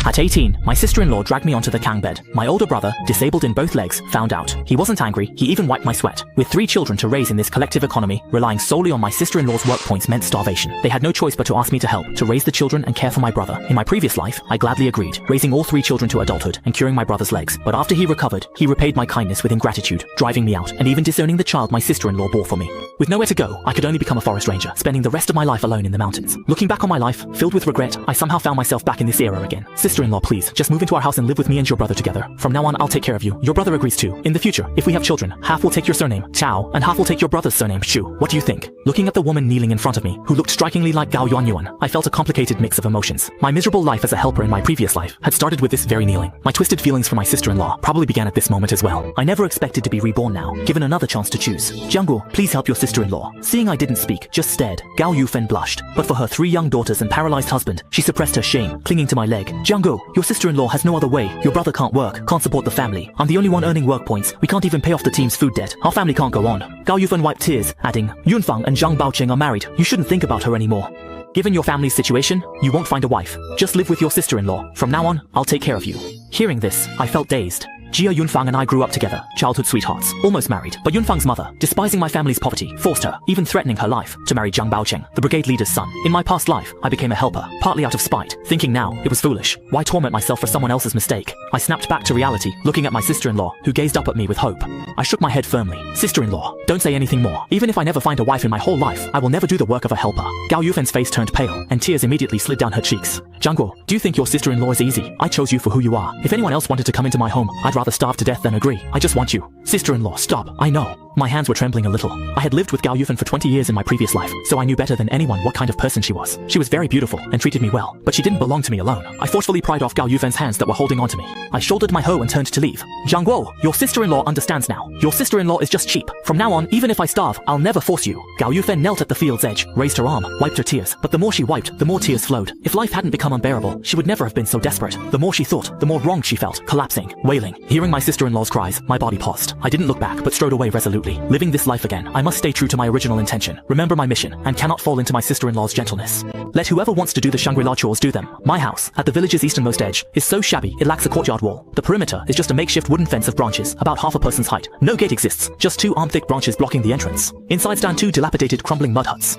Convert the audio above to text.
At 18, my sister-in-law dragged me onto the kang bed. My older brother, disabled in both legs, found out. He wasn't angry, he even wiped my sweat. With 3 children to raise in this collective economy, relying solely on my sister-in-law's work points meant starvation. They had no choice but to ask me to help, to raise the children and care for my brother. In my previous life, I gladly agreed, raising all 3 children to adulthood and curing my brother's legs. But after he recovered, he repaid my kindness with ingratitude, driving me out and even disowning the child my sister-in-law bore for me. With nowhere to go, I could only become a forest ranger, spending the rest of my life alone in the mountains. Looking back on my life, filled with regret, I somehow found myself back in this era again. Sister-in-law, please, just move into our house and live with me and your brother together. From now on, I'll take care of you. Your brother agrees too. In the future, if we have children, half will take your surname, Chow, and half will take your brother's surname, Shu. What do you think? Looking at the woman kneeling in front of me, who looked strikingly like Gao Yuanyuan, I felt a complicated mix of emotions. My miserable life as a helper in my previous life had started with this very kneeling. My twisted feelings for my sister-in-law probably began at this moment as well. I never expected to be reborn now, given another chance to choose. Jiangguo, please help your sister-in-law. Seeing I didn't speak, just stared, Gao Yufen blushed. But for her 3 young daughters and paralyzed husband, she suppressed her shame, clinging to my leg. Jiangguo, your sister-in-law has no other way. Your brother can't work, can't support the family. I'm the only one earning work points. We can't even pay off the team's food debt. Our family can't go on. Gao Yufen wiped tears, adding, Yunfang and Zhang Baoqing are married. You shouldn't think about her anymore. Given your family's situation, you won't find a wife. Just live with your sister-in-law. From now on, I'll take care of you. Hearing this, I felt dazed. Jia Yunfang and I grew up together, childhood sweethearts, almost married. But Yunfang's mother, despising my family's poverty, forced her, even threatening her life, to marry Zhang Baoqing, the brigade leader's son. In my past life, I became a helper, partly out of spite, thinking now, it was foolish. Why torment myself for someone else's mistake? I snapped back to reality, looking at my sister-in-law, who gazed up at me with hope. I shook my head firmly. Sister-in-law, don't say anything more. Even if I never find a wife in my whole life, I will never do the work of a helper. Gao Yufen's face turned pale, and tears immediately slid down her cheeks. Jiangguo, do you think your sister-in-law is easy? I chose you for who you are. If anyone else wanted to come into my home, I'd rather starve to death than agree. I just want you. Sister-in-law, stop. I know. My hands were trembling a little. I had lived with Gao Yufen for 20 years in my previous life, so I knew better than anyone what kind of person she was. She was very beautiful and treated me well, but she didn't belong to me alone. I forcefully pried off Gao Yufen's hands that were holding onto me. I shouldered my hoe and turned to leave. Jiangguo, your sister-in-law understands now. Your sister-in-law is just cheap. From now on, even if I starve, I'll never force you. Gao Yufen knelt at the field's edge, raised her arm, wiped her tears, but the more she wiped, the more tears flowed. If life hadn't become unbearable, she would never have been so desperate. The more she thought, the more wronged she felt, collapsing, wailing. Hearing my sister-in-law's cries, my body paused. I didn't look back, but strode away resolutely. Living this life again, I must stay true to my original intention, remember my mission, and cannot fall into my sister-in-law's gentleness. Let whoever wants to do the Shangri-La chores do them. My house, at the village's easternmost edge, is so shabby it lacks a courtyard wall. The perimeter is just a makeshift wooden fence of branches, about half a person's height. No gate exists, just 2 arm-thick branches blocking the entrance. Inside stand 2 dilapidated, crumbling mud huts.